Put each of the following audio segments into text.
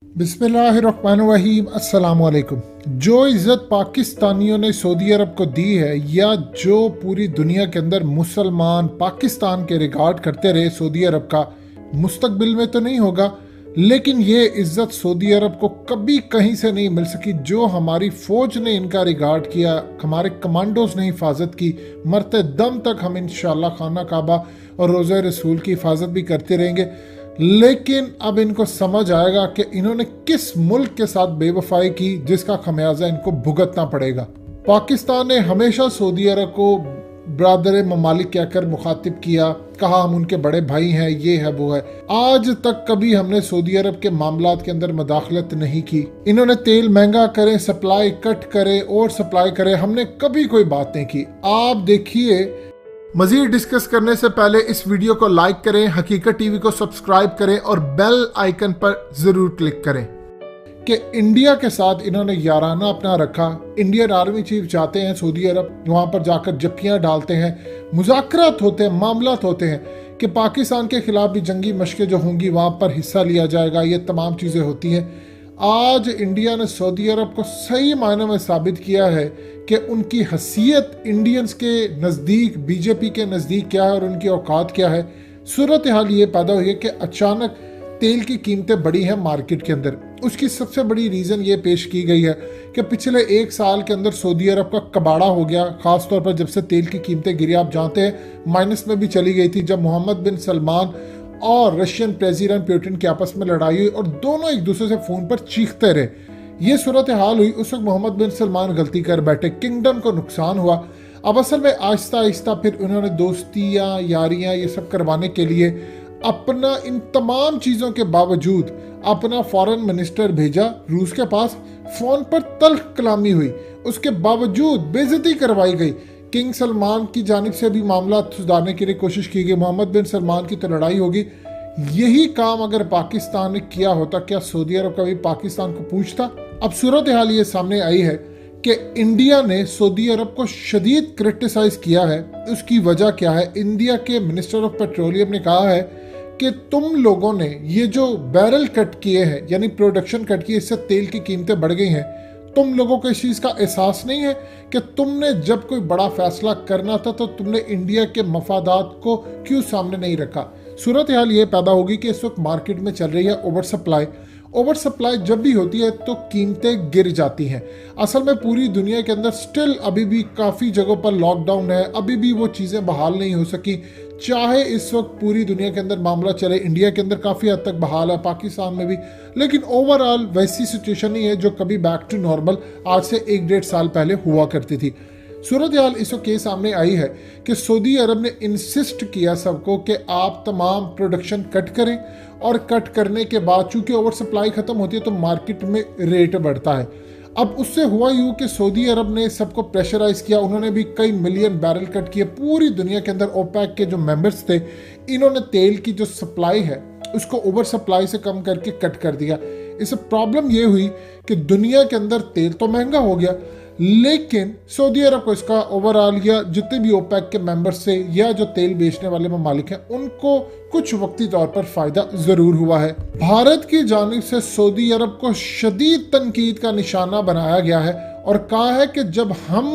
बिस्मिल्लाहिर्रहमानिर्रहीम अस्सलाम वालेकुम। जो इज़्ज़त पाकिस्तानियों ने सऊदी अरब को दी है या जो पूरी दुनिया के अंदर मुसलमान पाकिस्तान के रिगार्ड करते रहे सऊदी अरब का, मुस्तकबिल में तो नहीं होगा, लेकिन ये इज़्ज़त सऊदी अरब को कभी कहीं से नहीं मिल सकी। जो हमारी फ़ौज ने इनका रिगार्ड किया, हमारे कमांडोज ने हिफाजत की, मरते दम तक हम इंशाअल्लाह खाना काबा और रोज़े रसूल की हिफाजत भी करते रहेंगे। लेकिन अब इनको समझ आएगा कि इन्होंने किस मुल्क के साथ बेवफाई की जिसका खमियाजा इनको भुगतना पड़ेगा। पाकिस्तान ने हमेशा सऊदी अरब को ब्रादर ममालिक कहकर मुखातिब किया, कहा हम उनके बड़े भाई हैं, ये है वो है। आज तक कभी हमने सऊदी अरब के मामलात के अंदर मुदाखलत नहीं की। इन्होंने तेल महंगा करें, सप्लाई कट करे और सप्लाई करे, हमने कभी कोई बात नहीं की। आप देखिए, मजीद डिस्कस करने से पहले इस वीडियो को लाइक करें, हकीकत टीवी को सब्सक्राइब करें और बेल आइकन पर जरूर क्लिक करें कि इंडिया के साथ इन्होंने याराना अपना रखा। इंडियन आर्मी चीफ जाते हैं सऊदी अरब, वहां पर जाकर जप्पियां डालते हैं, मुज़ाकरात होते हैं, मामलात होते हैं कि पाकिस्तान के खिलाफ भी जंगी मशकें जो होंगी वहां पर हिस्सा लिया जाएगा। ये तमाम चीज़ें होती हैं। आज इंडिया ने सऊदी अरब को सही मायने में साबित किया है कि उनकी हसीयत इंडियंस के नज़दीक, बीजेपी के नज़दीक क्या है और उनकी औकात क्या है। सूरत हाल ये पैदा हुई है कि अचानक तेल की कीमतें बढ़ी हैं मार्केट के अंदर। उसकी सबसे बड़ी रीज़न ये पेश की गई है कि पिछले एक साल के अंदर सऊदी अरब का कबाड़ा हो गया, ख़ास तौर पर जब से तेल की कीमतें गिरी। आप जानते हैं माइनस में भी चली गई थी जब मोहम्मद बिन सलमान और रशियन प्रेसिडेंट पुतिन की आपस में लड़ाई हुई और दोनों एक दूसरे से फ़ोन पर चीखते रहे। ये सूरत हाल हुई। उस वक्त मोहम्मद बिन सलमान गलती कर बैठे, किंगडम को नुकसान हुआ। अब असल में आहिस्ता आहिस्ता फिर उन्होंने दोस्तियाँ, यारियाँ ये सब करवाने के लिए अपना, इन तमाम चीज़ों के बावजूद अपना फॉरेन मिनिस्टर भेजा रूस के पास। फ़ोन पर तल्ख कलामी हुई, उसके बावजूद बेइज्जती करवाई गई। किंग सलमान की जानिब से भी मामला सुधारने के लिए कोशिश की गई। मोहम्मद बिन सलमान की तो लड़ाई होगी। यही काम अगर पाकिस्तान ने किया होता, क्या सऊदी अरब कभी पाकिस्तान को पूछता? अब सूरत हाल ये सामने आई है कि इंडिया ने सऊदी अरब को शदीद क्रिटिसाइज किया है। उसकी वजह क्या है? इंडिया के मिनिस्टर ऑफ पेट्रोलियम ने कहा है कि तुम लोगों ने ये जो बैरल कट किए हैं, यानी प्रोडक्शन कट किए, इससे तेल की कीमतें बढ़ गई हैं। तुम लोगों को इस चीज़ का एहसास नहीं है कि तुमने जब कोई बड़ा फैसला करना था तो तुमने इंडिया के मफादात को क्यों सामने नहीं रखा? सूरत हाल ये पैदा होगी कि इस वक्त मार्केट में चल रही है ओवर सप्लाई। ओवर सप्लाई जब भी होती है तो कीमतें गिर जाती हैं। असल में पूरी दुनिया के अंदर स्टिल अभी भी काफ़ी जगहों पर लॉकडाउन है, अभी भी वो चीज़ें बहाल नहीं हो सकी। चाहे इस वक्त पूरी दुनिया के अंदर मामला चले, इंडिया के अंदर काफ़ी हद तक बहाल है, पाकिस्तान में भी, लेकिन ओवरऑल वैसी सिचुएशन नहीं है जो कभी बैक टू नॉर्मल आज से 1-1.5 साल पहले हुआ करती थी। सूरत हाल इस वक्त ये सामने आई है कि सऊदी अरब ने इंसिस्ट किया सबको कि आप तमाम प्रोडक्शन कट करें, और कट करने के बाद चूंकि ओवर सप्लाई खत्म होती है तो मार्केट में रेट बढ़ता है। अब उससे हुआ यूँ कि सऊदी अरब ने सबको प्रेशराइज किया। उन्होंने भी कई मिलियन बैरल कट किए। पूरी दुनिया के अंदर ओपेक के जो मेंबर्स थे, इन्होंने तेल की जो सप्लाई है उसको ओवर सप्लाई से कम करके कट कर दिया। इससे प्रॉब्लम ये हुई कि दुनिया के अंदर तेल तो महंगा हो गया, लेकिन सऊदी अरब को इसका ओवरऑल, या जितने भी ओपेक के मेंबर्स से या जो तेल बेचने वाले ममालिक हैं, उनको कुछ वक्ती तौर पर फायदा जरूर हुआ है। भारत की जानिब से सऊदी अरब को शदीद तनकीद का निशाना बनाया गया है और कहा है कि जब हम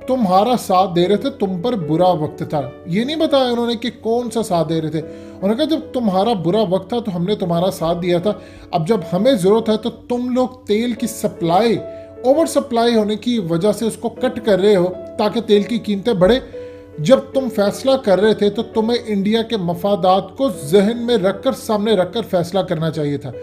तुम्हारा साथ दे रहे थे तुम पर बुरा वक्त था। ये नहीं बताया उन्होंने कि कौन सा साथ दे रहे थे। उन्होंने कहा जब तुम्हारा बुरा वक्त था तो हमने तुम्हारा साथ दिया था। अब जब हमें जरूरत है तो तुम लोग तेल की सप्लाई, ओवर सप्लाई होने की वजह से उसको कट कर रहे हो ताकि तेल की कीमतें बढ़े। जब तुम फैसला कर रहे थे तो तुम्हें इंडिया के मफादात को जहन में रखकर, सामने रखकर फैसला करना चाहिए था।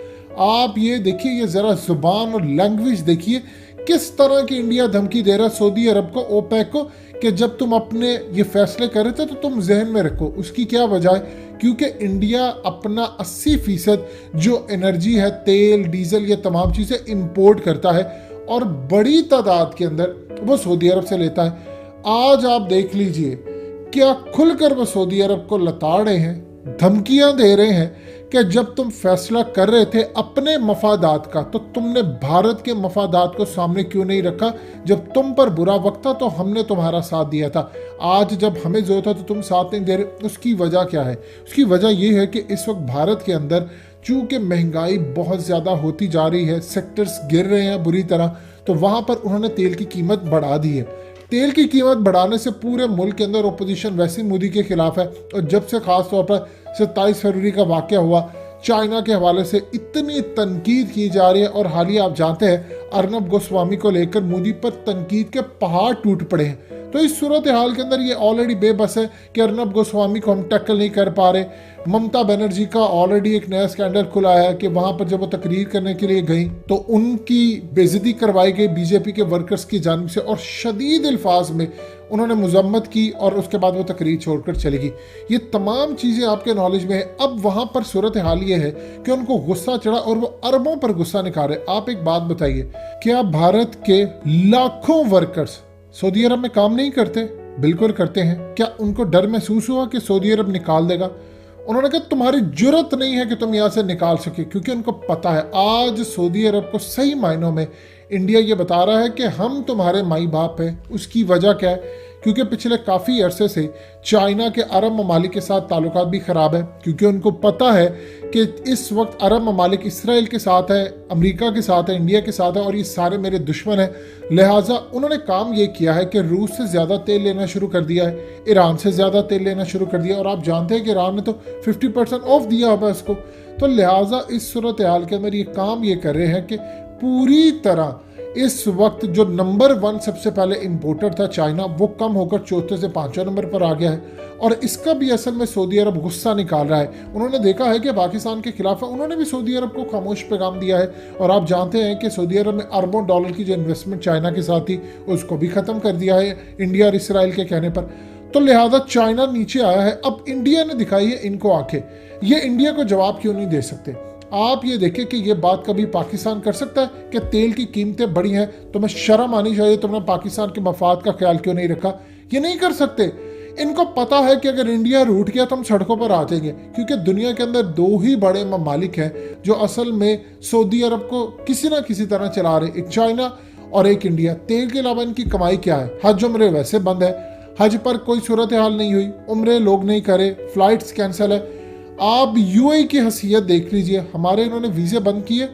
आप ये देखिए, ये ज़रा जुबान और लैंग्वेज देखिए, किस तरह की इंडिया धमकी दे रहा है सऊदी अरब को, ओपेक को, कि जब तुम अपने ये फैसले कर रहे थे तो तुम जहन में रखो। उसकी क्या वजह है? क्योंकि इंडिया अपना 80% जो एनर्जी है, तेल, डीजल, ये तमाम चीज़ें इंपोर्ट करता है और बड़ी तादाद के अंदर वो सऊदी अरब से लेता है। आज आप देख लीजिए क्या खुलकर वो सऊदी अरब को लताड़ रहे हैं, धमकियां दे रहे हैं कि जब तुम फैसला कर रहे थे अपने मफादात का तो तुमने भारत के मफादात को सामने क्यों नहीं रखा? जब तुम पर बुरा वक्त था तो हमने तुम्हारा साथ दिया था। आज जब हमें जरूरत था तो तुम साथ नहीं दे रहे। उसकी वजह क्या है? उसकी वजह यह है कि इस वक्त भारत के अंदर चूंकि महंगाई बहुत ज़्यादा होती जा रही है, सेक्टर्स गिर रहे हैं बुरी तरह, तो वहाँ पर उन्होंने तेल की कीमत बढ़ा दी है। तेल की कीमत बढ़ाने से पूरे मुल्क के अंदर ओपोजिशन वैसे मोदी के खिलाफ है। और जब से खास तौर पर 27 फरवरी का वाक़या हुआ, चाइना के हवाले से इतनी तनकीद की जा रही है। और हालिया आप जानते हैं अर्नब गोस्वामी को लेकर मोदी पर तनकीद के पहाड़ टूट पड़े हैं। तो इस सूरत हाल के अंदर ये ऑलरेडी बेबस है कि अर्नब गोस्वामी को हम टैकल नहीं कर पा रहे। ममता बनर्जी का ऑलरेडी एक नया स्कैंडल खुला है कि वहां पर जब वो तकरीर करने के लिए गई तो उनकी बेइज्जती करवाई गई बीजेपी के वर्कर्स की जानिब से, और शदीद अल्फाज में उन्होंने मजम्मत की और उसके बाद वो तकरीर छोड़कर चली गई। ये तमाम चीज़ें आपके नॉलेज में है। अब वहाँ पर सूरत हाल ये है कि उनको गुस्सा चढ़ा और वो अरबों पर गुस्सा निकाल रहे। आप एक बात बताइए, क्या भारत के लाखों वर्कर्स सऊदी अरब में काम नहीं करते? बिल्कुल करते हैं। क्या उनको डर महसूस हुआ कि सऊदी अरब निकाल देगा? उन्होंने कहा तुम्हारी जुर्रत नहीं है कि तुम यहाँ से निकाल सके, क्योंकि उनको पता है आज सऊदी अरब को सही मायनों में इंडिया ये बता रहा है कि हम तुम्हारे माई बाप हैं। उसकी वजह क्या है? क्योंकि पिछले काफ़ी अरसे से चाइना के अरब ममालिक के साथ ताल्लुकात भी ख़राब है, क्योंकि उनको पता है कि इस वक्त अरब ममालिक इसराइल के साथ है, अमेरिका के साथ है, इंडिया के साथ है, और ये सारे मेरे दुश्मन हैं। लिहाजा उन्होंने काम ये किया है कि रूस से ज़्यादा तेल लेना शुरू कर दिया है, ईरान से ज़्यादा तेल लेना शुरू कर दिया, और आप जानते हैं कि ईरान ने तो 50% ऑफ दिया है इसको। तो लिहाजा इस सूरत हाल के अंदर ये काम ये कर रहे हैं कि पूरी तरह इस वक्त जो नंबर 1 सबसे पहले इंपोर्टर था चाइना, वो कम होकर चौथे से 5वें नंबर पर आ गया है। और इसका भी असल में सऊदी अरब गुस्सा निकाल रहा है। उन्होंने देखा है कि पाकिस्तान के खिलाफ है, उन्होंने भी सऊदी अरब को खामोश पैगाम दिया है। और आप जानते हैं कि सऊदी अरब में अरबों डॉलर की जो इन्वेस्टमेंट चाइना के साथ थी उसको भी ख़त्म कर दिया है इंडिया और इसराइल के कहने पर। तो लिहाजा चाइना नीचे आया है। अब इंडिया ने दिखाई है इनको आंखें। ये इंडिया को जवाब क्यों नहीं दे सकते? आप ये देखें कि ये बात कभी पाकिस्तान कर सकता है कि तेल की कीमतें बढ़ी हैं, तुम्हें शर्म आनी चाहिए, तुमने पाकिस्तान के मफाद का ख्याल क्यों नहीं रखा? ये नहीं कर सकते। इनको पता है कि अगर इंडिया रूठ गया तो हम सड़कों पर आ जाएंगे, क्योंकि दुनिया के अंदर 2 ही बड़े ममालिक हैं जो असल में सऊदी अरब को किसी ना किसी तरह चला रहे, एक चाइना और एक इंडिया। तेल के अलावा इनकी कमाई क्या है? हज उम्रे वैसे बंद है, हज पर कोई सूरत हाल नहीं हुई, उम्रे लोग नहीं करे, फ्लाइट्स कैंसिल है। आप यूएई की हैसियत देख लीजिए, हमारे इन्होंने वीज़े बंद किए,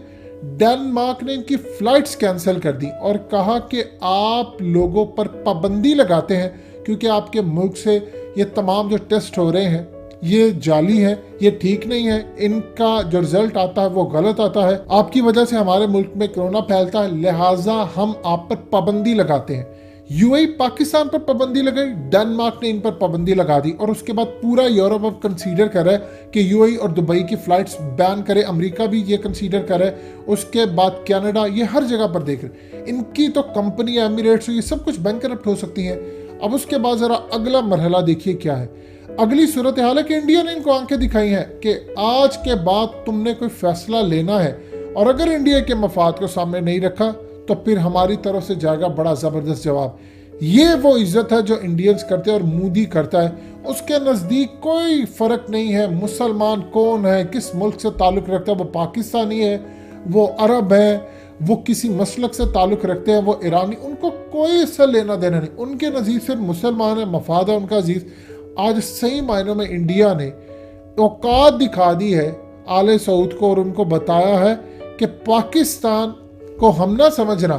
डेनमार्क ने इनकी फ़्लाइट्स कैंसिल कर दी और कहा कि आप लोगों पर पाबंदी लगाते हैं क्योंकि आपके मुल्क से ये तमाम जो टेस्ट हो रहे हैं ये जाली है, ये ठीक नहीं है, इनका जो रिजल्ट आता है वो गलत आता है, आपकी वजह से हमारे मुल्क में कोरोना फैलता है, लिहाजा हम आप पर पाबंदी लगाते हैं। यूएई पाकिस्तान पर पाबंदी लगाई, डेनमार्क ने इन पर पाबंदी लगा दी, और उसके बाद पूरा यूरोप अब कंसीडर कर रहा है कि यूएई और दुबई की फ्लाइट्स बैन करे, अमेरिका भी ये कंसीडर कर रहा है, उसके बाद कनाडा, ये हर जगह पर देख रहे। इनकी तो कंपनी एमिरेट्स ये सब कुछ बैंकरप्ट हो सकती हैं। अब उसके बाद ज़रा अगला मरहला देखिए क्या है। अगली सूरत हाल है कि इंडिया ने इनको आंखें दिखाई हैं कि आज के बाद तुमने कोई फैसला लेना है, और अगर इंडिया के मफाद को सामने नहीं रखा तो फिर हमारी तरफ से जाएगा बड़ा ज़बरदस्त जवाब। ये वो इज्जत है जो इंडियंस करते हैं और मोदी करता है। उसके नज़दीक कोई फ़र्क नहीं है मुसलमान कौन है, किस मुल्क से ताल्लुक़ रखता है, वो पाकिस्तानी है, वो अरब है, वो किसी मसलक से ताल्लुक़ रखते हैं, वो ईरानी, उनको कोई इससे लेना देना नहीं। उनके नज़ीर सिर्फ मुसलमान है, मफाद है उनका अजीज़। आज सही मायनों में इंडिया ने औकात दिखा दी है आले सऊद को, और उनको बताया है कि पाकिस्तान को हम ना समझना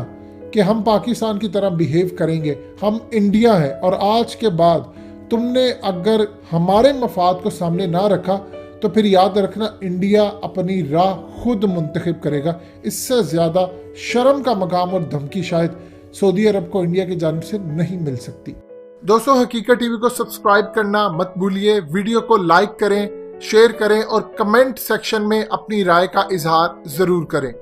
कि हम पाकिस्तान की तरह बिहेव करेंगे, हम इंडिया है, और आज के बाद तुमने अगर हमारे मफाद को सामने ना रखा तो फिर याद रखना इंडिया अपनी राह खुद मुंतखब करेगा। इससे ज़्यादा शर्म का मकाम और धमकी शायद सऊदी अरब को इंडिया की जानिब से नहीं मिल सकती। दोस्तों, हकीकत टीवी को सब्सक्राइब करना मत भूलिए, वीडियो को लाइक करें, शेयर करें और कमेंट सेक्शन में अपनी राय का इजहार ज़रूर करें।